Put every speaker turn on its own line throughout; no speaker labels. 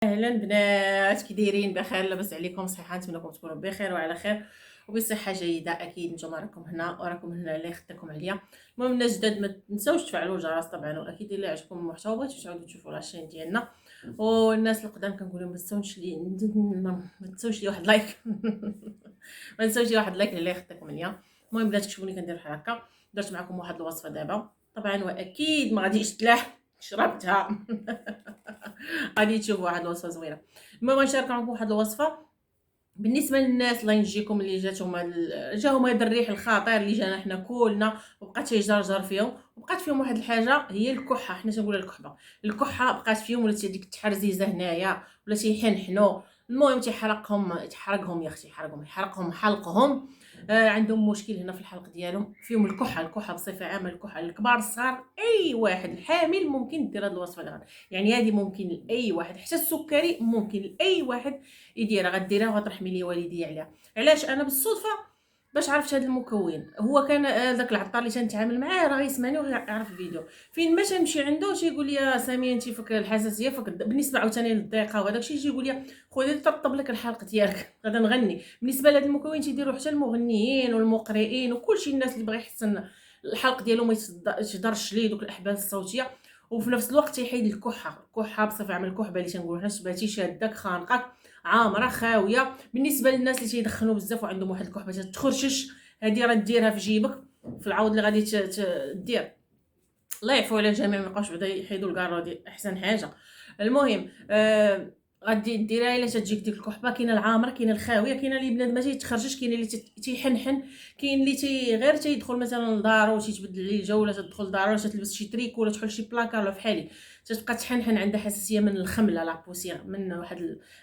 اهلا بنات، كي دايرين؟ بخير؟ لاباس عليكم؟ صحه؟ نتمنىكم تكونوا بخير وعلى خير وبصحه جيده. اكيد نتوما راكم هنا وراكم هنا اللي خدتكم عليا. المهم الناس جداد ما تنساوش تفعلوا الجرس طبعا، واكيد الا عجبكم المحتوى بغيتو تعاودوا تشوفوا لاشين ديالنا. والناس القدام كنقول لهم ما تنساوش لي واحد لايك ما تنساوش لي واحد لايك اللي خدتكم عليا. المهم بلاتي تشوفوني كندير بحال هكا. درت معكم واحد الوصفه دابا طبعا، واكيد ما غاديش تلاح شربتها غادي تشوفوا واحد الوصفه زوينه. المهم غنشارك معكم واحد الوصفه بالنسبه للناس الله ينجيكم اللي جاهم هذا الريح الخطير اللي جانا حنا كلنا، وبقات تيجرجر فيهم، وبقات فيهم واحد الحاجه هي الكحه. حنا تنقولوا الكحبه. الكحه بقات فيهم، ولات ديك التحرزيزه هنايا، ولا تيحنحنوا. المهم تيحرقهم يا اختي، يحرقهم حلقهم. عندهم مشكل هنا في الحلق ديالهم، فيهم الكحه بصفه عامه. الكحه الكبار الصغار، اي واحد الحامل ممكن دير هذه الوصفه اللي يعني هذه ممكن لاي واحد، حتى السكري ممكن لاي واحد يديرها. غديرها وغترحمي لي والديا عليها. علاش؟ انا بالصدفه باش عرفت هذا المكون. هو كان داك العطار اللي تنتعامل معاه راه يسمعني ويعرف الفيديو. فين ما تنمشي عنده تيقول لي ساميه انت فك الحساسيه، بالنسبه عاوتاني للضيقه وهذاك الشيء تيقول لي خذي ترطب لك الحلق ديالك غادا نغني. بالنسبه لهذا المكون تيديروا حتى المغنيين والمقرئين وكلشي، الناس اللي بغى يحسن الحلق ديالو ما يتضرش ليه دوك الاحبال الصوتيه. وفي نفس الوقت تيحيد الكحه بصفه عامه. الكحبه اللي تنقولوا حنا شباتي شادك خانقك عامره خاويه. بالنسبه للناس اللي تيدخنوا بزاف وعندهم واحد الكحبه تتخرشش، هذه راه ديرها في جيبك في العوض اللي غادي دير. الله يعفو على الجميع، ما يبقاوش بعدا يحيدوا الكارو دي احسن حاجه. المهم غادي ديرها الا تجيك ديك الكحبه. كاينه العامره، كاينه الخاويه، كاينه اللي بنادم ما تيتخرجش، كاينه اللي تيحنحن، كاين اللي غير تيدخل مثلا لدارو وتيتبدل عليه الجو، ولا تدخل لدارو ولا تلبس شي تريكو ولا تحل شي بلاكار ولا فحالي تتبقى تحنحن. عندها حساسيه من الخمله لا بوسيغ،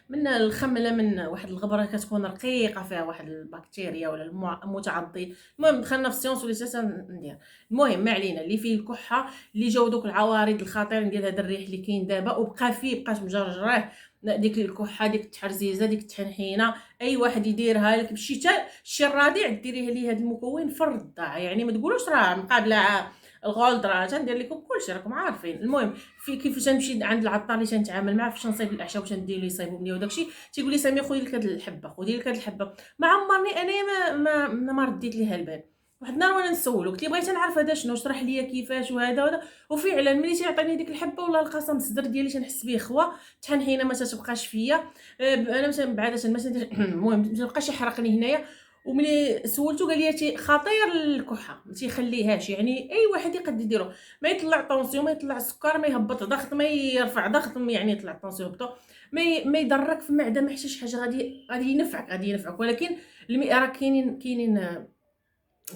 من الخمله، من واحد الغبره كتكون رقيقه فيها واحد البكتيريا ولا المتعضي. المهم دخلنا في السيونس وليت ندير. المهم ما علينا، اللي فيه الكحه اللي جاو دوك العوارض الخطيرين ديال هذا الريح اللي كاين دابا وبقى فيه، بقات مجرجراه ديك الكحه، ديك التحرزيزه، ديك التحنحينه. اي واحد يديرها لك بالشتاء، الشي الرضيع ديريه ليه هذا المكون في الرضاعه. يعني ما تقولوش راه مقابله الغولد، راه تندير لكم كلشي راكم عارفين. المهم في كيفاش تنمشي عند العطار اللي تنتعامل معاه فاش نصايب الاعشاب واش ندير ليه يصايبوا لي وداكشي، تيقول لي ساميه خذي لك هاد الحبه، خذي لك هاد الحبه. ما عمرني انا ما رديت ليها البال. واحد النهار وانا نسولو قلت لي بغيت نعرف هذا شنو، شرح لي كيفاش وهذا. وفعلا ملي تيعطيني ديك الحبه والله القسم الصدر ديالي تنحس به خوا، تحنحينه ما تتبقاش فيا. انا مثلا بعدا مثلا المهم ما تبقاش يحرقني هنايا. وملي سولته قال لي خطير الكحه ما تيخليهاش، يعني اي واحد يقد يديرو. ما يطلع طونسيون، ما يطلع السكر، ما يهبط ضغط، ما يرفع ضغط، يعني يطلع طونسيون هبطو، ما يضرك في المعده، ما حتى شي حاجه. غادي ينفعك. ولكن راه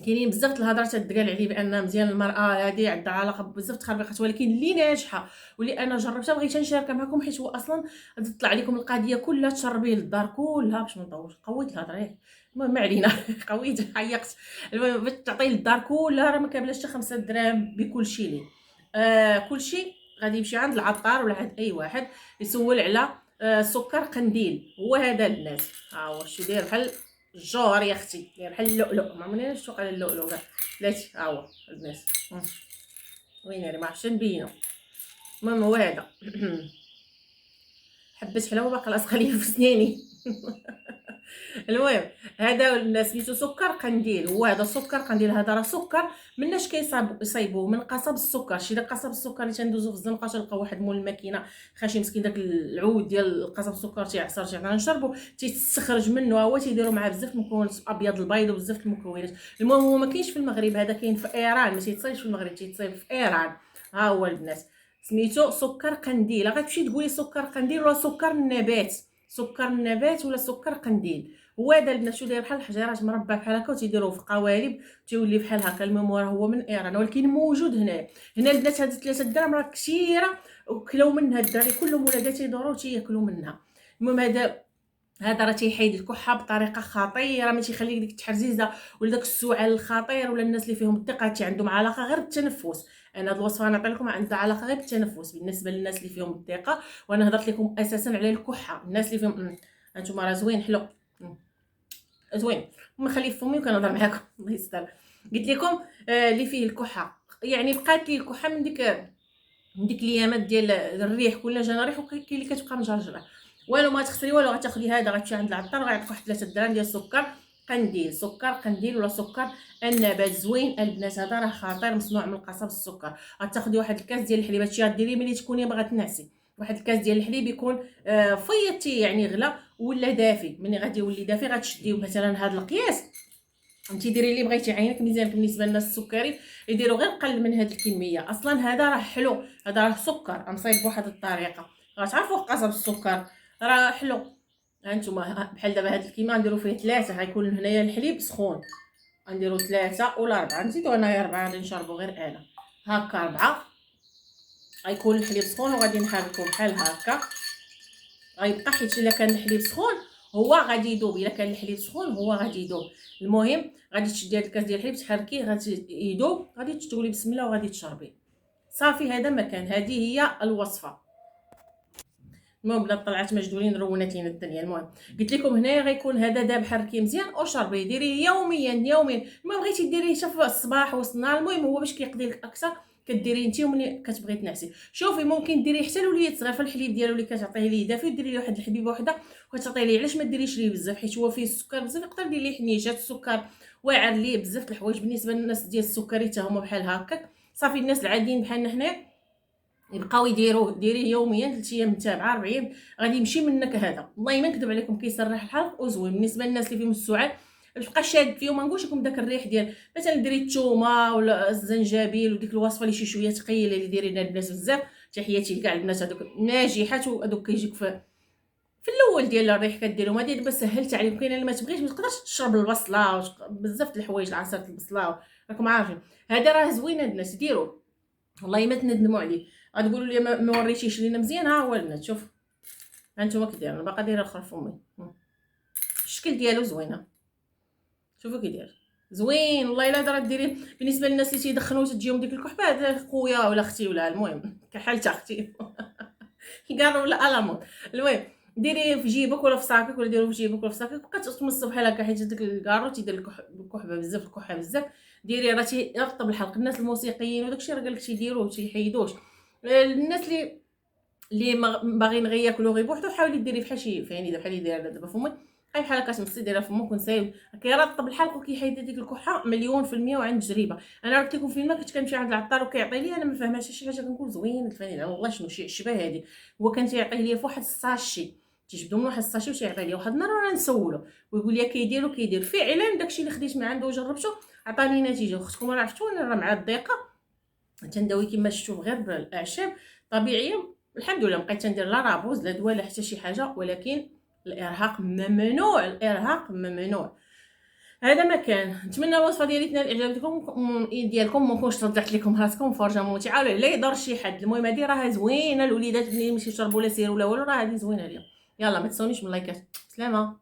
كاينين بزاف الهضرات تدقال عليه بان مزيان المراه هذه عندها علاقه بزاف التخربيقات، ولكن اللي ناجحه واللي انا جربتها بغيت نشاركها معكم، حيت هو اصلا غادي تطلع لكم القضيه كلها تشربيه للدار كلها باش ما نطولش. قويت الهضره ياك. المهم ما علينا قويت حيقت. المهم باش تعطيه للدار كلها راه ما كاملاش حتى 5 دراهم بكل شيء ليه. كل شيء غادي يمشي عند العطار ولا عند اي واحد يسول على سكر قنديل. هو هذا الناس ها هو شو داير بحال الجوهر يا اختي، داير بحال اللؤلؤ. ما عمرني نشوق على اللؤلؤ كاع. بلاتي ها هو الناس. وين ما عرفتش نبينو. المهم هو هذا حبيت حلاوه باقا لاصقه ليا في سناني المهم هذا الناس سميتو سكر قنديل. هو هذا سكر قنديل، هذا راه سكر مناش كيصايبوه من قصب السكر. شي داك قصب السكر اللي تندوزو في الزنقه تلقى واحد مول الماكينه خاشي مسكين، داك العود ديال قصب السكر تيعصر تيعطينا نشربو، تيستخرج منه. هو تيديروا معاه بزاف المكونات ابيض البيض وبزاف المكونات. المهم هو ما كاينش في المغرب، هذا كاين في ايران، ما تيتصايبش في المغرب، تيتصايب في ايران. ها هو البنات سميتو سكر قنديل. غتمشي تقولي سكر قنديل ولا سكر النبات، سكر النبات ولا سكر قنديل. هو هذا البنات شو داير بحال الحجيرات مربع بحال هكا، وتيديروه في قوالب تيولي بحال هكا. المهم راه هو من ايران، ولكن موجود هنا البنات. هاد 3 دراهم راه كثيره، وكلاو منها الدراري كلهم ولاداتي يدوروا تياكلوا منها. المهم هذا راه تيحيد الكحه بطريقه خطيره، ما تيخلي ديك التحرزيزه ولا داك السعال الخطير، ولا الناس اللي فيهم الثقه عندهم علاقه غير بالتنفس. انا هاد الوصفه نعطي لكم عندها علاقه غير بالتنفس بالنسبه للناس اللي فيهم الثقه. وانا هضرت لكم اساسا على الكحه، الناس اللي فيهم هانتوما راه زوين حلو زوين. ما خلي في فمي وكنهضر معاكم الله يستر. قلت لكم اللي فيه الكحه، يعني بقات لي الكحه من ديك ديك الايامات ديال الريح كل جانا ريح، وكاين اللي كتبقى مجرجره. والو ما تخسري والو، غتاخدي هذا غتمشي عند العطار وغيعطيك واحد 3 درهم ديال السكر قنديل، سكر قنديل ولا سكر النبات زوين البنات. هذا راه خطير، مصنوع من القصب السكر. غتاخدي واحد الكاس ديال الحليب، هادشي غديريه ملي تكوني باغا تنعسي. واحد الكاس ديال الحليب يكون فيضتي يعني غلا ولا دافي. ملي غادي يولي دافي غتشديو مثلا هذا القياس، انت ديري اللي بغيتي عينك مزيان. بالنسبه للناس السكري يديروا غير قل من هذه الكميه. اصلا هذا راه حلو، هذا راه سكر مصايب بواحد الطريقه. غتعرفوا قصب السكر راه حلو. هانتوما بحال دابا هاد الكيما نديرو فيه 3، غيكون هنايا الحليب سخون، غنديرو 3 ولا 4، نزيدو هنايا 4 غادي نشربو غير انا هكا 4. غيكون الحليب سخون وغادي نحركو بحال هكا. غيبقى حيت الا كان الحليب سخون هو غادي يذوب، الا كان الحليب سخون هو غادي يذوب. المهم غادي تشدي هاد الكاس ديال الحليب تحركيه غادي يذوب، غادي تقولي بسم الله وغادي تشربي صافي. هذا مكان، هذه هي الوصفه. المهم بلا طلعت مجدولين رونات لينا الدنيا. المهم قلت لكم هنايا غيكون هذا داب، حركيه مزيان وشربيه، ديريه يوميا يوميا. ما بغيتي ديريه حتى في الصباح وسط النهار، المهم هو باش كيقضي لك اكثر كديريه انت وملي كتبغي تنعسي. شوفي ممكن ديريه حتى لوليد صغير في الحليب ديالو اللي كتعطيه ليه دافي، وديري ليه واحد الحبيبه وحده وكتعطيه ليه. علاش ما ديريش ليه بزاف؟ حيت هو فيه السكر بزاف، يقدر يدير ليه حنيجات السكر واعر ليه بزاف د الحوايج. بالنسبه للناس ديال السكري حتى هما بحال هكاك صافي. الناس العاديين بحالنا حنايا يبقاو يديروه، ديريه يوميا 3 ايام متابعه 4 ايام غادي يمشي منك هذا. والله ما نكذب عليكم كيسرح الحلق وزوين. بالنسبه للناس اللي فيهم السعال بقى شاد فيهم، ما نقولش لكم داك الريح ديال مثلا ديري الثومه ولا الزنجبيل وديك الوصفه اللي شي شويه ثقيله اللي دايرينها البنات بزاف. تحياتي لكاع البنات هذوك ناجحات، وهذوك كيجيك في الاول ديال الريح كديرهم. هذه دابا سهلت عليكم. كاينه اللي ما تبغيش، ما تقدرش تشرب البصله بزاف د الحوايج، عصير البصله راكم عارفين. هذا راه زوين البنات ديروه، والله ما تندموا عليه. غتقولوا لي ما وريتيش لينا مزيان. ها هو البنات شوف هانتوما كي داير، انا باقا دايره الاخر فمي. الشكل ديالو زوينه، شوفوا كي داير زوين والله. الا درا ديري بالنسبه للناس اللي تيدخنوا تجيهم ديك الكحبه، هذا خويا ولا اختي ولا المهم كحالت اختي كاع ولا الامون. المهم ديري في جيبك ولا في صاكك، ولا ديرو في جيبك ولا في صاكك، بقى تمص بحال هكا. حيت داك الكارو تيدير الكحبه بزاف، الكحه بزاف. ديري راه تيرطب الحلق. الناس الموسيقيين وداكشي راه قالك تيديروه تيحيدوش. الناس اللي باغيين غير ياكلوا غير بوحدو، حاولي ديري بحال شي يعني بحال اللي دايره دابا فمي، غير بحال هكا تمصي ديرها فمك ونسايب كيرطب الحلق وكيحيد ديك الكحه 100%. وعند تجربه انا قلت لكم فين ما كنت كنمشي عند العطار وكيعطي لي، انا ما فاهماش شي حاجه كنقول زوين الفانيلا والله شنو شي شبه هذه. هو كان تيعطيه لي في واحد الساشي، تيجبدو من واحد الساشي وتيعطي لي. واحد النهار وانا نسولو ويقول لي كيدير فعلا داكشي اللي خديت من عنده وجربته عطاني نتيجه. اختكم راه عرفتوا انا راه مع الضيقه تنداوي كما شفتوا غير بالاعشاب طبيعيه. الحمد لله مابقيت تندير لا رابوز لا دواء لا حتى شي حاجه، ولكن الارهاق ممنوع، الارهاق ممنوع. هذا ما كان. نتمنى الوصفه ديالي تنال اعجابكم ما نكونش رجعت لكم راسكم فرجه ممتعه ولا لا يضر شي حد. المهم هذه راه زوينه الوليدات ملي يمشيو يشربوا لا سير ولا والو، راه هذه زوينه اليوم. يلا ما تنسونيش من اللايكات. سلامه.